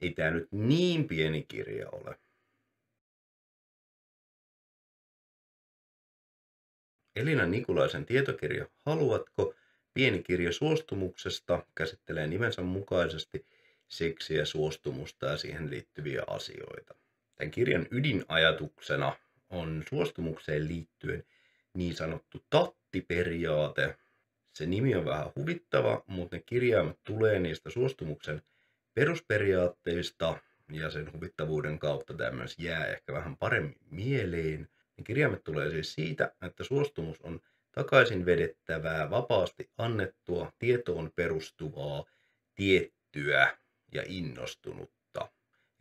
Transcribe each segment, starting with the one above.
ei tää nyt niin pieni kirja ole. Elina Nikulaisen tietokirja Haluatko? Pieni kirja suostumuksesta käsittelee nimensä mukaisesti seksiä, suostumusta ja siihen liittyviä asioita. Tämän kirjan ydinajatuksena on suostumukseen liittyen niin sanottu tattiperiaate. Se nimi on vähän huvittava, mutta ne kirjaimet tulee niistä suostumuksen perusperiaatteista ja sen huvittavuuden kautta tämä myös jää ehkä vähän paremmin mieleen. Ne kirjaimet tulee siis siitä, että suostumus on takaisin vedettävää, vapaasti annettua, tietoon perustuvaa, tiettyä ja innostunutta.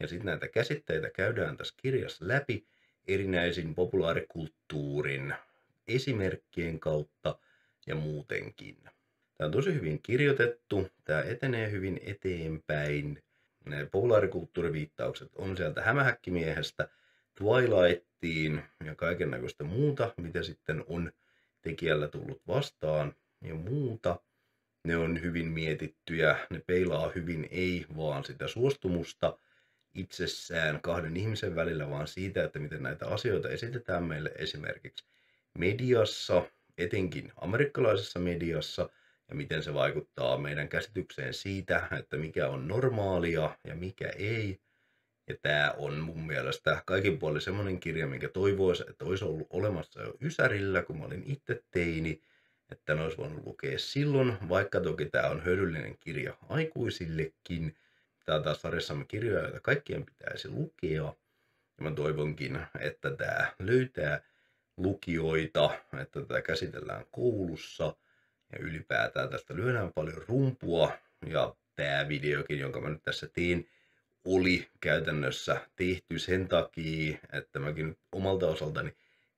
Ja sitten näitä käsitteitä käydään tässä kirjassa läpi erinäisin populaarikulttuurin esimerkkien kautta ja muutenkin. Tämä on tosi hyvin kirjoitettu, tämä etenee hyvin eteenpäin. Ne populaarikulttuuriviittaukset on sieltä Hämähäkkimiehestä Twilightiin ja kaikennäköistä muuta, mitä sitten on tekijällä tullut vastaan ja muuta. Ne on hyvin mietittyjä, ne peilaa hyvin ei vaan sitä suostumusta itsessään kahden ihmisen välillä, vaan siitä, että miten näitä asioita esitetään meille esimerkiksi mediassa, etenkin amerikkalaisessa mediassa, ja miten se vaikuttaa meidän käsitykseen siitä, että mikä on normaalia ja mikä ei. Ja tämä on mun mielestä kaikin puolin semmoinen kirja, minkä toivoisi, että olisi ollut olemassa jo ysärillä, kun mä olin itse teini, että ne olisi voinut lukea silloin, vaikka toki tämä on hyödyllinen kirja aikuisillekin. Tämä on taas sarjassamme kirjoja, joita kaikkien pitäisi lukea. Ja mä toivonkin, että tämä löytää lukijoita, että tätä käsitellään koulussa ja ylipäätään tästä lyödään paljon rumpua. Ja tämä videokin, jonka mä nyt tässä teen, oli käytännössä tehty sen takia, että mäkin nyt omalta osaltani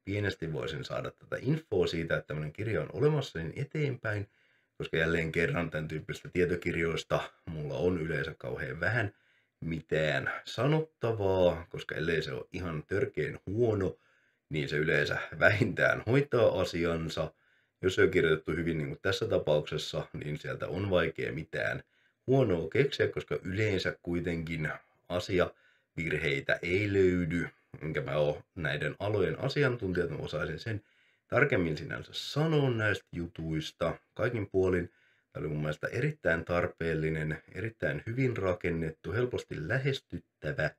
pienesti voisin saada tätä infoa siitä, että tämmöinen kirja on olemassa niin eteenpäin, koska jälleen kerran tämän tyyppistä tietokirjoista mulla on yleensä kauhean vähän mitään sanottavaa, koska ellei se ole ihan törkeen huono, niin se yleensä vähintään hoitaa asiansa. Jos se on kirjoitettu hyvin niin kuin tässä tapauksessa, niin sieltä on vaikea mitään huonoa keksiä, koska yleensä kuitenkin asiavirheitä ei löydy, enkä mä ole näiden alojen asiantuntijat, mä osaisin sen tarkemmin sinänsä sanoa näistä jutuista. Kaikin puolin tämä oli mun mielestä erittäin tarpeellinen, erittäin hyvin rakennettu, helposti lähestyttävä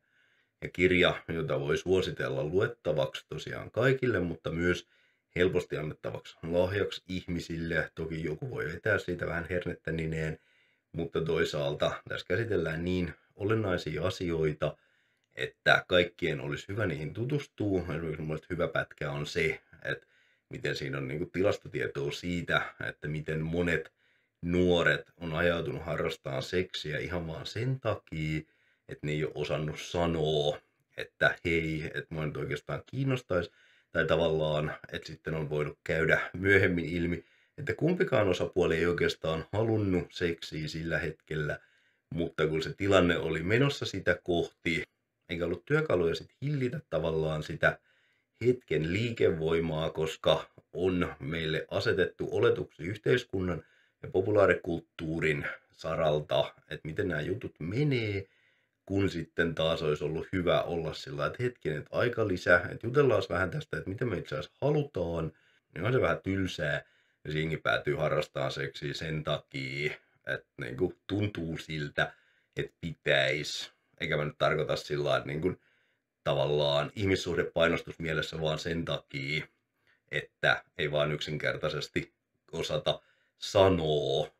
ja kirja, jota voi suositella luettavaksi tosiaan kaikille, mutta myös helposti annettavaksi lahjaksi ihmisille. Toki joku voi vetää siitä vähän hernettä nineen, mutta toisaalta tässä käsitellään niin olennaisia asioita, että kaikkien olisi hyvä niihin tutustua. Esimerkiksi mun hyvä pätkä on se, että miten siinä on niin kuin tilastotietoa siitä, että miten monet nuoret on ajautunut harrastamaan seksiä ihan vaan sen takia, että ne ei ole osannut sanoa, että hei, että mua nyt oikeastaan kiinnostaisi. Tai tavallaan, että sitten on voinut käydä myöhemmin ilmi, että kumpikaan osapuoli ei oikeastaan halunnut seksiä sillä hetkellä, mutta kun se tilanne oli menossa sitä kohti, eikä ollut työkaluja sit hillitä tavallaan sitä hetken liikevoimaa, koska on meille asetettu oletuksi yhteiskunnan ja populaarikulttuurin saralta, että miten nämä jutut menee, kun sitten taas olisi ollut hyvä olla sillä, että hetken, että aika lisää, että jutellaan vähän tästä, että mitä me itse asiassa halutaan, niin on se vähän tylsää, ja siinkin päätyy harrastamaan seksiä sen takia, että niin kuin tuntuu siltä, että pitäisi, eikä mä nyt tarkoita sillä että niin kuin tavallaan ihmissuhdepainostus mielessä vaan sen takia, että ei vaan yksinkertaisesti osata sanoa,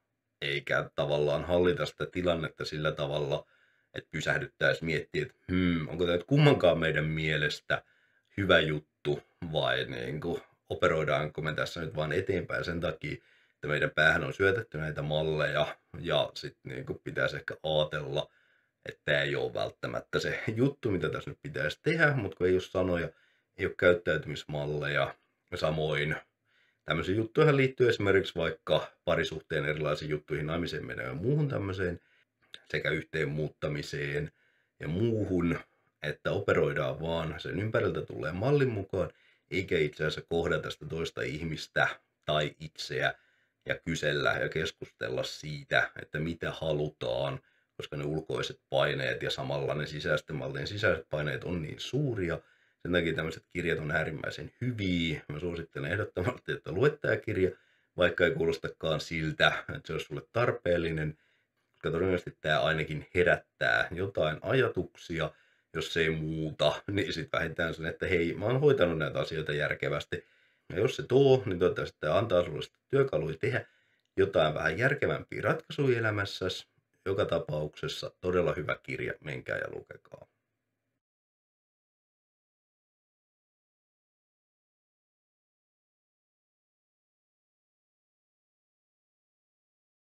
eikä tavallaan hallita sitä tilannetta sillä tavalla, että pysähdyttäisiin miettiä, että onko tämä nyt kummankaan meidän mielestä hyvä juttu vai niin kuin, operoidaanko me tässä nyt vaan eteenpäin sen takia, että meidän päähän on syötetty näitä malleja ja sitten niin kuin pitäisi ehkä ajatella, että tämä ei ole välttämättä se juttu, mitä tässä nyt pitäisi tehdä, mutta kun ei ole sanoja, ei ole käyttäytymismalleja. Samoin tämmöisiin juttuihin liittyy esimerkiksi vaikka parisuhteen erilaisiin juttuihin, naimiseen menoon ja muuhun tämmöiseen, sekä yhteen muuttamiseen ja muuhun, että operoidaan vaan sen ympäriltä tulee mallin mukaan, eikä itse asiassa kohdata sitä toista ihmistä tai itseä ja kysellä ja keskustella siitä, että mitä halutaan, koska ne ulkoiset paineet ja samalla ne sisäisten mallien sisäiset paineet on niin suuria. Sen takia tämmöiset kirjat on äärimmäisen hyviä. Mä suosittelen ehdottomasti, että luet tämä kirja, vaikka ei kuulostakaan siltä, että se olisi sulle tarpeellinen, koska todennäköisesti tämä ainakin herättää jotain ajatuksia. Jos ei muuta, niin sitten vähintään sen, että hei, mä oon hoitanut näitä asioita järkevästi. Ja jos se niin toivottavasti tämä antaa sulle työkaluja tehdä jotain vähän järkevämpiä ratkaisuja elämässäsi. Joka tapauksessa todella hyvä kirja, menkää ja lukekaa.